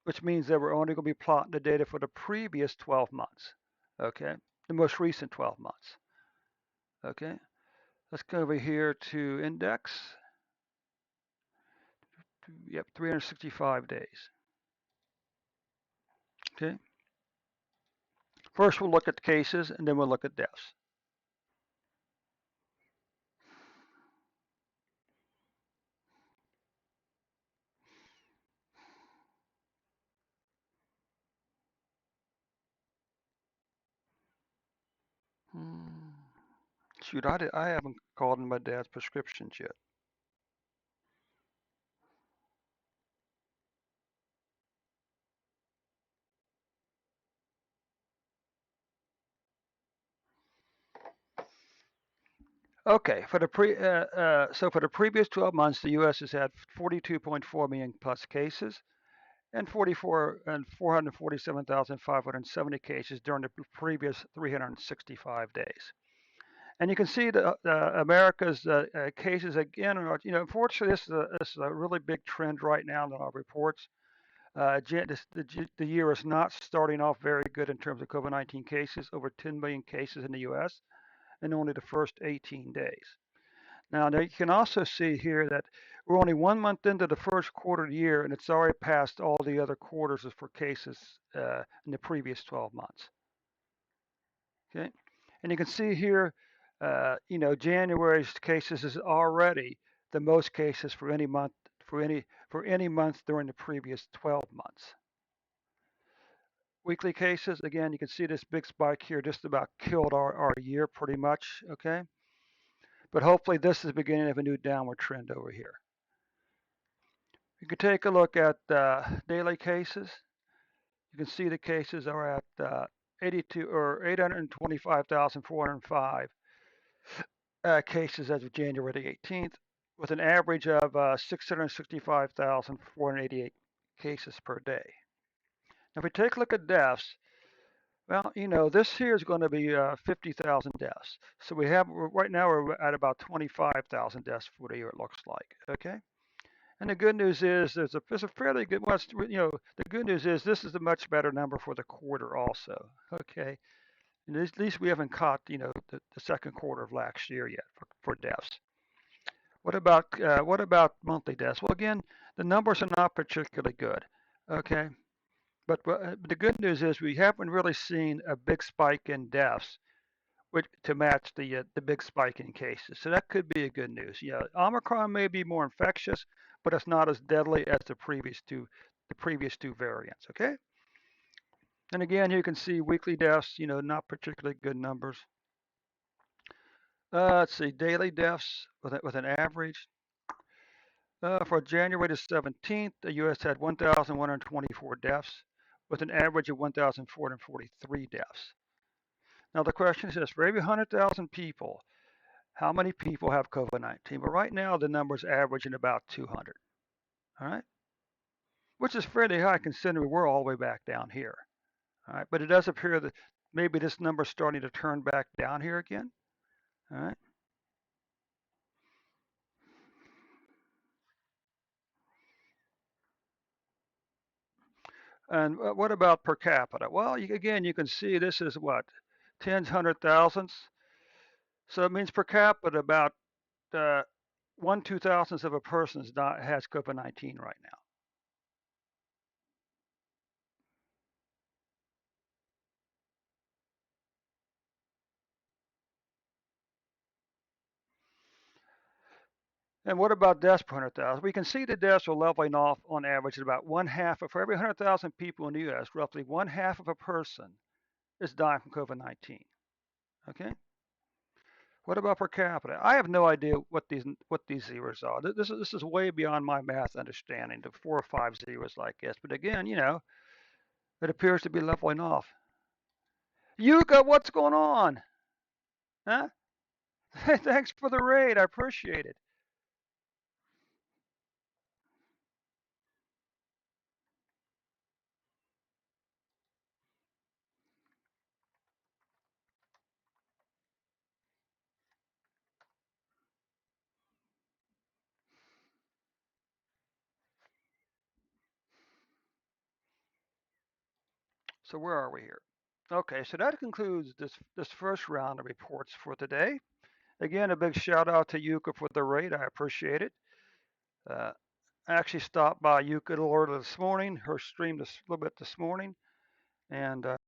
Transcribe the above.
which means that we're only going to be plotting the data for the previous 12 months. Okay, the most recent 12 months. Okay, let's go over here to index. Yep, 365 days. Okay, first we'll look at cases and then we'll look at deaths. Hmm. Shoot, I haven't called in my dad's prescriptions yet. Okay, so for the previous 12 months, the U.S. has had 42.4 million plus cases and 447,570 cases during the previous 365 days. And you can see America's cases again. Unfortunately, this is a really big trend right now in our reports. The year is not starting off very good in terms of COVID-19 cases. Over 10 million cases in the U.S. in only the first 18 days. Now you can also see here that we're only 1 month into the first quarter of the year, and it's already passed all the other quarters for cases in the previous 12 months. Okay, and you can see here, January's cases is already the most cases for any month for any month during the previous 12 months. Weekly cases, again, you can see this big spike here just about killed our year pretty much. Okay, but hopefully this is the beginning of a new downward trend over here. You can take a look at daily cases. You can see the cases are at 82 or 825,405 cases as of January the 18th, with an average of 665,488 cases per day. Now, if we take a look at deaths, well, this here is going to be 50,000 deaths. So we have right now we're at about 25,000 deaths for the year. It looks like. Okay. And the good news is there's a fairly good the good news is this is a much better number for the quarter also. Okay. And at least we haven't caught the second quarter of last year yet for deaths. What about monthly deaths? Well, again, the numbers are not particularly good. Okay. But the good news is we haven't really seen a big spike in deaths to match the big spike in cases. So that could be a good news. Yeah, Omicron may be more infectious, but it's not as deadly as the previous two variants. Okay. And again, you can see weekly deaths. Not particularly good numbers. Let's see, daily deaths with an average. For January the 17th, the U.S. had 1,124 deaths, with an average of 1,443 deaths. Now the question is this: for every 100,000 people, how many people have COVID-19? But right now the number's averaging about 200. All right, which is fairly high considering we're all the way back down here. All right, but it does appear that maybe this number's starting to turn back down here again. All right. And what about per capita? Well, again, you can see this is what tens, hundred thousands. So it means per capita about uh, 1/2000th of a person has COVID-19 right now. And what about deaths per 100,000? We can see the deaths are leveling off on average at about one half for every 100,000 people in the U.S. Roughly one half of a person is dying from COVID-19. Okay. What about per capita? I have no idea what these zeros are. This is way beyond my math understanding. The 4 or 5 zeros like this, but again, it appears to be leveling off. Yuka, what's going on? Huh? Thanks for the raid. I appreciate it. So where are we here? Okay, so that concludes this first round of reports for today. Again, a big shout out to Yuka for the raid. I appreciate it. Uh, I actually stopped by Yuka a little early this morning. Her stream a little bit this morning, and